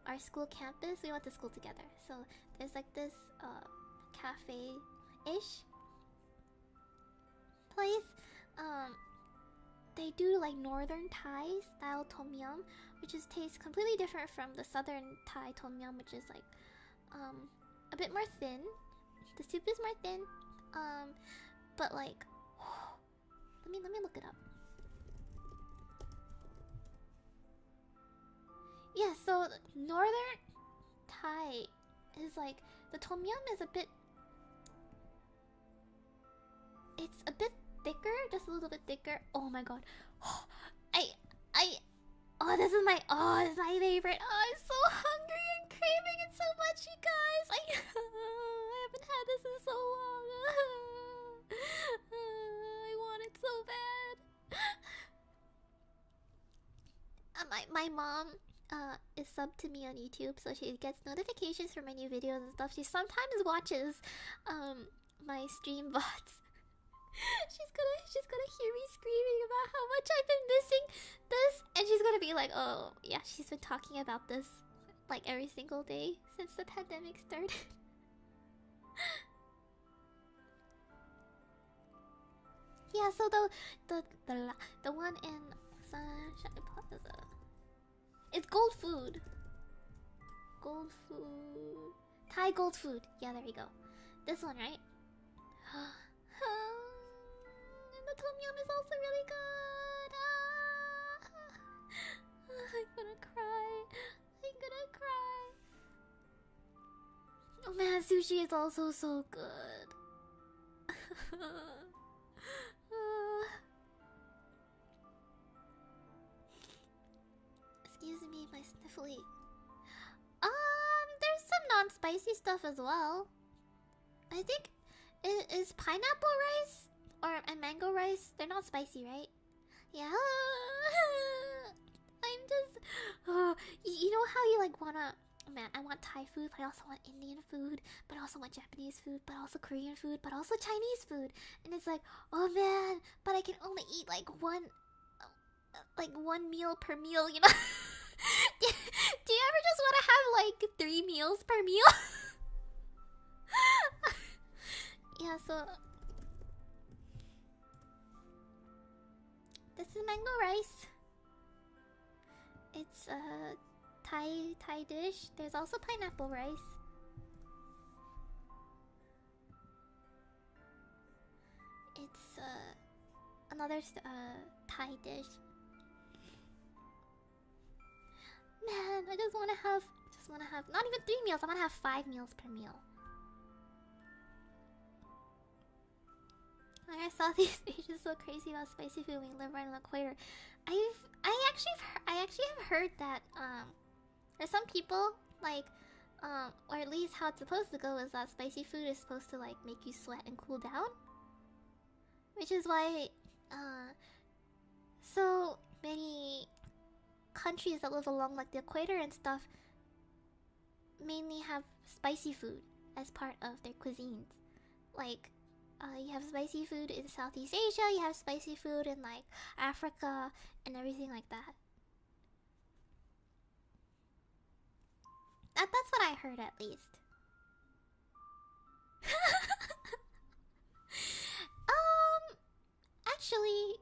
our school campus. We went to school together, so there's like this cafe-ish place. They do like northern Thai style tom yum, which tastes completely different from the southern Thai tom yum, which is like a bit more thin. The soup is more thin, but like let me look it up. Yeah, so northern Thai is like the tom yum is a bit. It's a bit thicker, just a little bit thicker. Oh my god, this is my favorite. Oh, I'm so hungry and craving it so much, you guys. I haven't had this in so long. I want it so bad. My mom is subbed to me on YouTube, so she gets notifications for my new videos and stuff. She sometimes watches my stream bots. she's gonna hear me screaming about how much I've been missing this, and she's gonna be like, oh yeah, she's been talking about this like every single day since the pandemic started. Yeah, so the one in Sunshine Plaza, it's Gold Food. Gold Food. Thai gold food. Yeah, there we go. This one, right? And the tom yum is also really good. I'm gonna cry. I'm gonna cry. Oh man, sushi is also so good. Excuse me, my sniffly. There's some non-spicy stuff as well. I think is pineapple rice or a mango rice. They're not spicy, right? Yeah. I'm just. You know how you like wanna. Man, I want Thai food, but I also want Indian food, but I also want Japanese food, but also Korean food, but also Chinese food. And it's like, oh man, but I can only eat like one meal per meal, you know? Do you ever just want to have like 3 meals per meal? Yeah, so this is mango rice. It's a Thai dish. There's also pineapple rice. It's another Thai dish. Man, I just want to have not even 3 meals. I want to have 5 meals per meal. Like I saw these pages so crazy about spicy food when you live right on the equator. I actually have heard that there's some people like or at least how it's supposed to go is that spicy food is supposed to like make you sweat and cool down, which is why so many countries that live along like the equator and stuff mainly have spicy food as part of their cuisines. Like you have spicy food in Southeast Asia, you have spicy food in like Africa and everything like that. That's what I heard at least. Actually,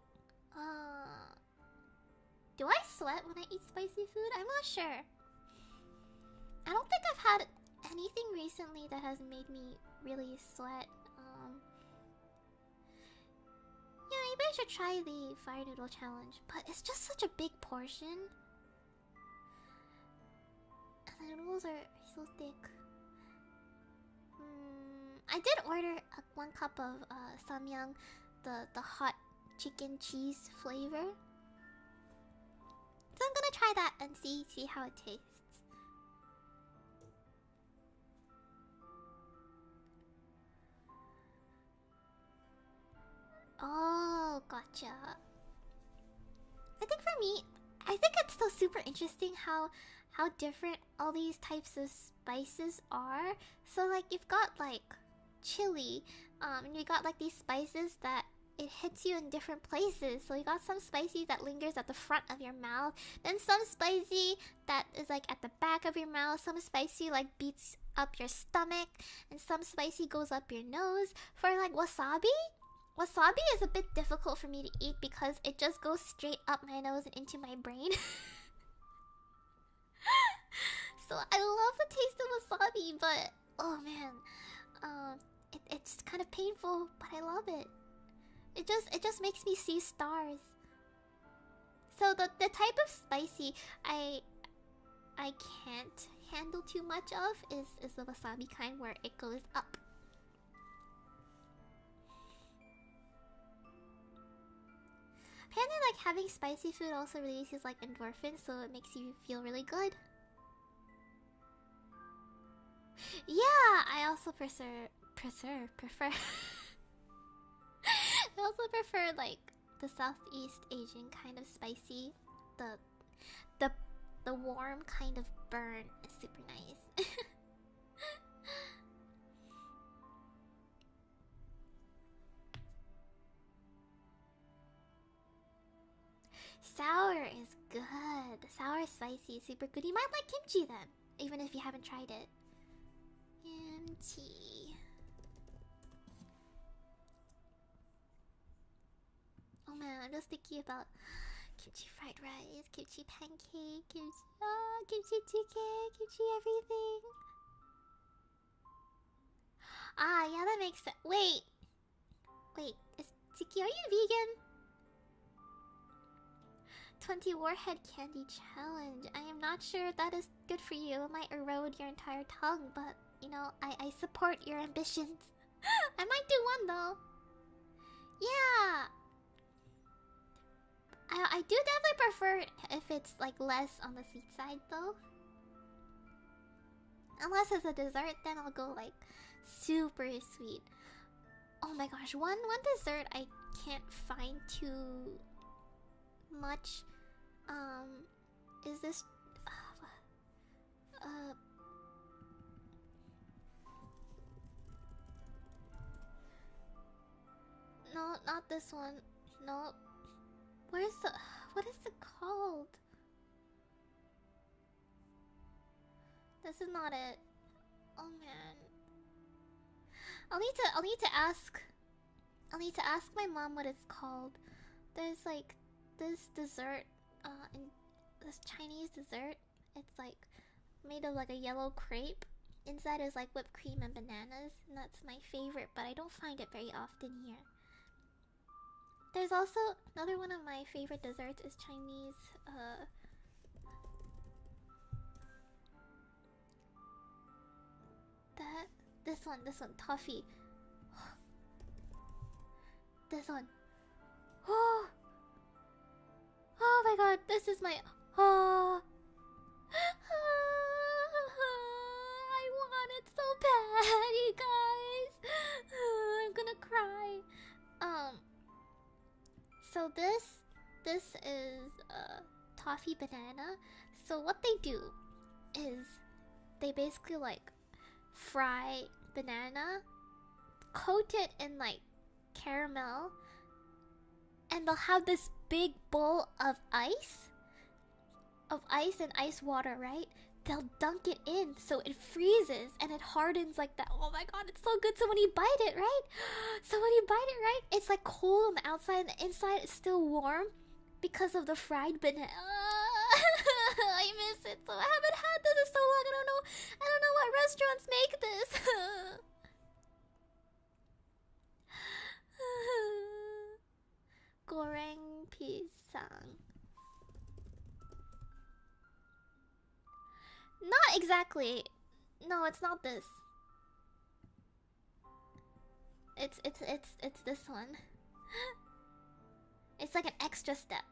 do I sweat when I eat spicy food? I'm not sure. I don't think I've had anything recently that has made me really sweat. Yeah, maybe I should try the fire noodle challenge, but it's just such a big portion. And the noodles are so thick. I did order 1 cup of samyang, the hot chicken cheese flavor. So I'm gonna try that and see how it tastes. Oh, gotcha. I think for me, I think it's still super interesting how different all these types of spices are. So like you've got like chili, and you got like these spices that it hits you in different places. So you got some spicy that lingers at the front of your mouth, then some spicy that is like at the back of your mouth, some spicy like beats up your stomach, and some spicy goes up your nose. For like wasabi is a bit difficult for me to eat because it just goes straight up my nose and into my brain. So I love the taste of wasabi, but oh man, it's kind of painful, but I love it. It just makes me see stars. So the type of spicy I can't handle too much of is the wasabi kind where it goes up. Apparently, like having spicy food also releases like endorphins, so it makes you feel really good. Yeah, I also prefer. I also prefer like the Southeast Asian kind of spicy. The warm kind of burn is super nice. Sour is good. Sour spicy, super good. You might like kimchi then, even if you haven't tried it. Kimchi. Oh man, I'm just thinking about kimchi fried rice, kimchi pancake, kimchi chicken, kimchi everything. Ah, yeah, that makes sense. Wait, is Tiki, are you vegan? 20 warhead candy challenge. I am not sure if that is good for you. It might erode your entire tongue, but you know, I support your ambitions. I might do one though. Yeah. I do definitely prefer if it's like less on the sweet side though. Unless it's a dessert, then I'll go like super sweet. Oh my gosh, one dessert I can't find too much is this no, not this one. No. Where's the what is it called? This is not it. Oh man. I'll need to ask my mom what it's called. There's like this dessert, in this Chinese dessert. It's like made of like a yellow crepe. Inside is like whipped cream and bananas, and that's my favorite, but I don't find it very often here. There's also another one of my favorite desserts is Chinese, this one, toffee. This one. Oh, oh my god, this is my. Oh. I want it so bad, you guys. I'm gonna cry. So this is toffee banana. So what they do is they basically like fry banana, coat it in like caramel, and they'll have this big bowl of ice and ice water, right? They'll dunk it in so it freezes and it hardens like that. Oh my god, it's so good. So when you bite it, right? It's like cold on the outside and the inside is still warm because of the fried banana. I miss it. So I haven't had this in so long. I don't know what restaurants make this. Goreng pisang. Not exactly. No, it's not this. It's this one. It's like an extra step.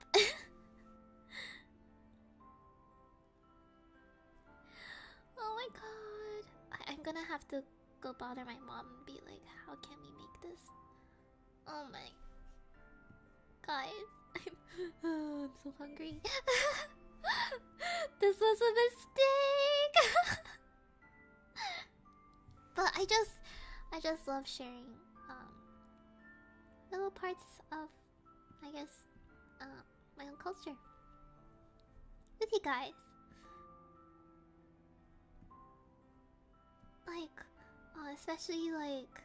Oh my god. I'm gonna have to go bother my mom and be like, how can we make this? Oh my. Guys, I'm so hungry. This was a mistake. But I just love sharing little parts of, I guess, my own culture with you guys. Like, especially like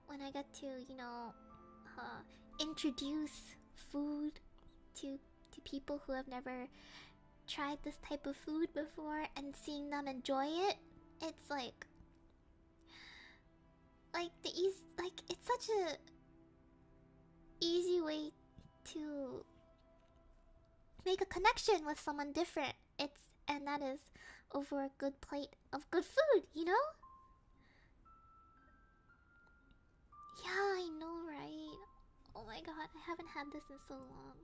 when I get to, you know, introduce food to people who have never tried this type of food before and seeing them enjoy it. It's like it's such a easy way to make a connection with someone different. And that is over a good plate of good food, you know? Yeah, I know, right? Oh my god, I haven't had this in so long.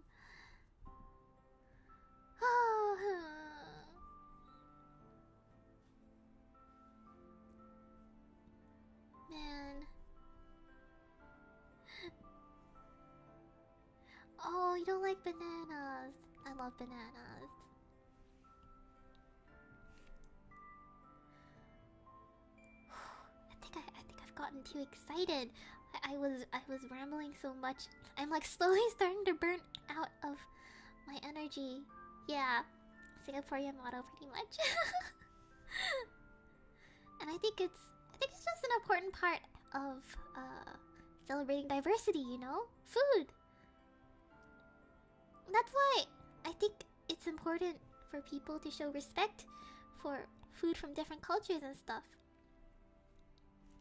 Man. Oh, you don't like bananas. I love bananas. I think I've gotten too excited. I was rambling so much. I'm like slowly starting to burn out of my energy. Yeah, Singaporean motto pretty much. And I think it's just an important part of celebrating diversity, you know? Food. That's why I think it's important for people to show respect for food from different cultures and stuff.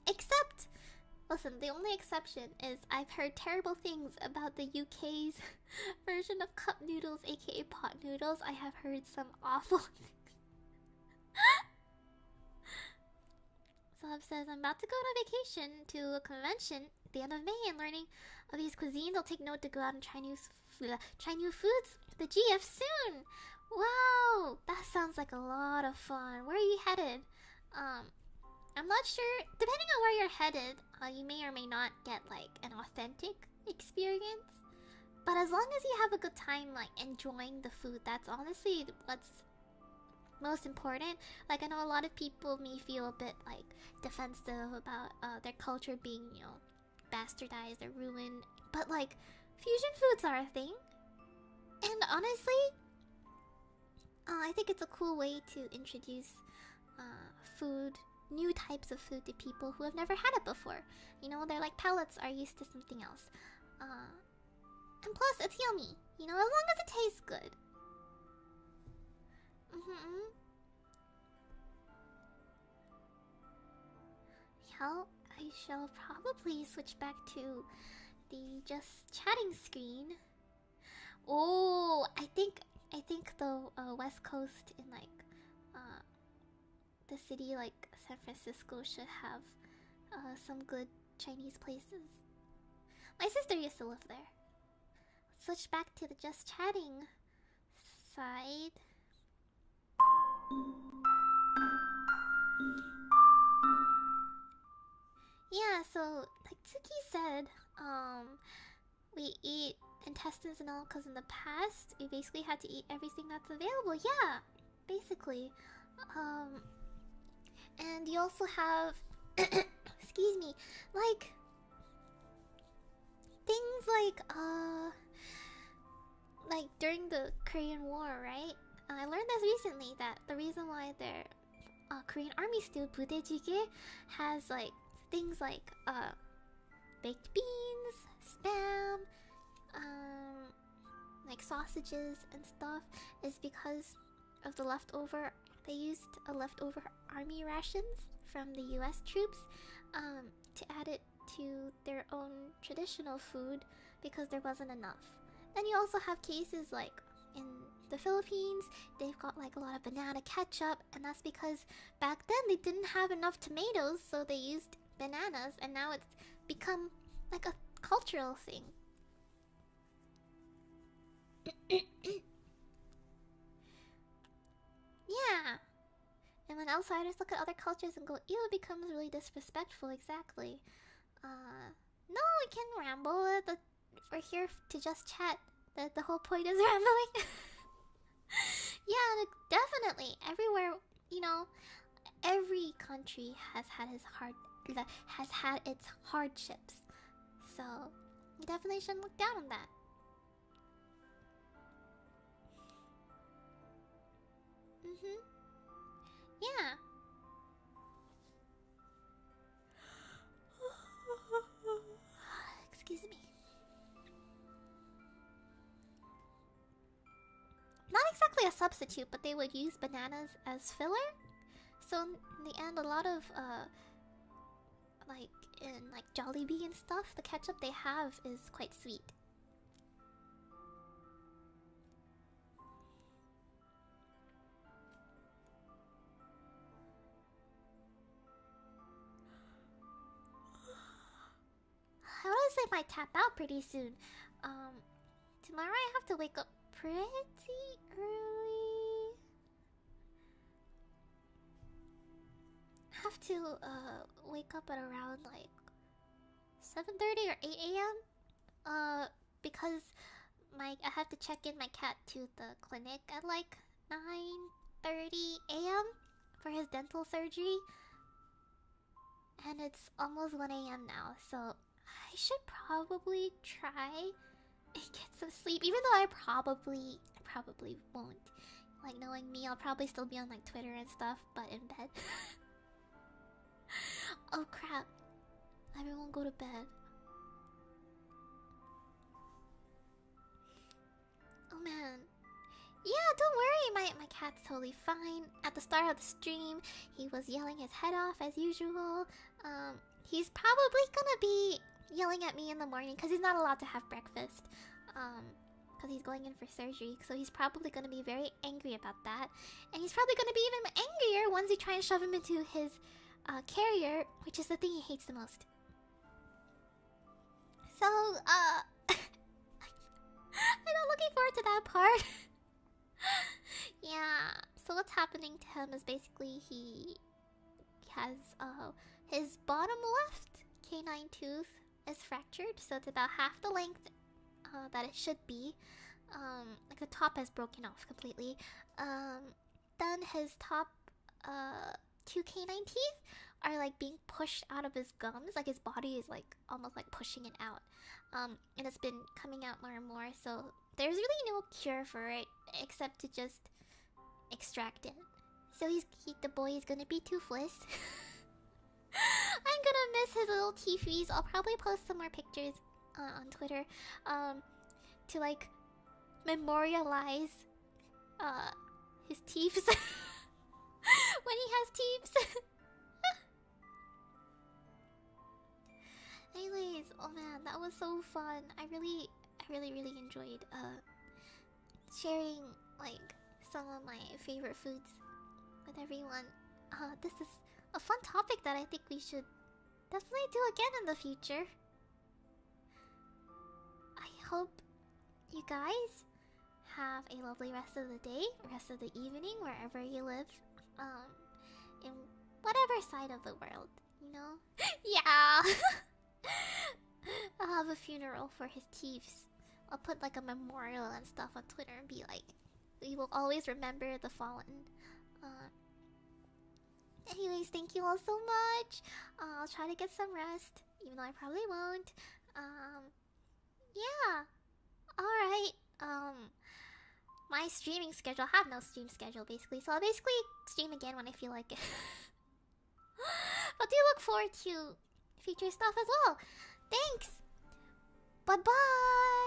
Except, listen, the only exception is I've heard terrible things about the UK's version of cup noodles, aka pot noodles. I have heard some awful things. Celeb says, I'm about to go on a vacation to a convention at the end of May and learning of these cuisines. I'll take note to go out and try new foods at the GF soon. Wow, that sounds like a lot of fun. Where are you headed? I'm not sure. Depending on where you're headed, you may or may not get like an authentic experience. But as long as you have a good time, like enjoying the food, that's honestly what's most important. Like I know a lot of people may feel a bit like defensive about their culture being, you know, bastardized or ruined. But like fusion foods are a thing. And honestly, I think it's a cool way to introduce food, new types of food to people who have never had it before. You know, their like palates are used to something else. And plus, it's yummy. You know, as long as it tastes good. Yeah, I shall probably switch back to the just chatting screen. Oh, I think the West Coast in like the city like San Francisco should have some good Chinese places. My sister used to live there. Switch back to the just chatting side. Yeah, so like Tsuki said, we eat intestines and all because in the past we basically had to eat everything that's available. Yeah, basically. And you also have excuse me, like things like during the Korean War, right? I learned this recently that the reason why their Korean army stew budae-jjigae has like things like baked beans, spam, like sausages and stuff is because of the leftover. They used leftover army rations from the US troops to add it to their own traditional food because there wasn't enough. Then you also have cases like in the Philippines, they've got like a lot of banana ketchup, and that's because back then they didn't have enough tomatoes, so they used bananas, and now it's become like a cultural thing. Yeah. And when outsiders look at other cultures and go, ew, it becomes really disrespectful. Exactly. No, we can ramble. We're here to just chat. The whole point is rambling. Yeah, definitely. Everywhere, you know, every country has had its hardships. So, you definitely shouldn't look down on that. Yeah. Excuse me. Not exactly a substitute, but they would use bananas as filler. So in the end, a lot of like in like Jollibee and stuff, the ketchup they have is quite sweet. I notice I might tap out pretty soon. Tomorrow I have to wake up pretty early. I have to wake up at around like 7:30 or 8 a.m. Because I have to check in my cat to the clinic at like 9:30 a.m. for his dental surgery. And it's almost 1 a.m. now, so I should probably try and get some sleep, even though I probably won't. Like, knowing me, I'll probably still be on like Twitter and stuff, but in bed. Oh crap. Everyone go to bed. Oh man. Yeah, don't worry, my cat's totally fine. At the start of the stream, he was yelling his head off as usual. he's probably gonna be yelling at me in the morning because he's not allowed to have breakfast. Because he's going in for surgery, so he's probably gonna be very angry about that. And he's probably gonna be even angrier once you try and shove him into his carrier, which is the thing he hates the most. So, I'm not looking forward to that part. Yeah, so what's happening to him is basically he has his bottom left canine tooth is fractured, so it's about half the length that it should be. Like the top has broken off completely. Then his top two canine teeth are like being pushed out of his gums, like his body is like almost like pushing it out. And it's been coming out more and more, so there's really no cure for it except to just extract it. So the boy is gonna be toothless. I'm gonna miss his little teethies. I'll probably post some more pictures on Twitter to like memorialize his teeth when he has teeth. Anyways, oh man, that was so fun. I really enjoyed sharing like some of my favorite foods with everyone. This is a fun topic that I think we should definitely do again in the future. I hope you guys have a lovely rest of the day, rest of the evening, wherever you live, in whatever side of the world, you know? Yeah! I'll have a funeral for his teeth. I'll put like a memorial and stuff on Twitter and be like, we will always remember the fallen. Anyways, thank you all so much. I'll try to get some rest, even though I probably won't. Yeah. Alright. My streaming schedule, I have no stream schedule basically, so I'll basically stream again when I feel like it. But do look forward to future stuff as well. Thanks. Bye bye.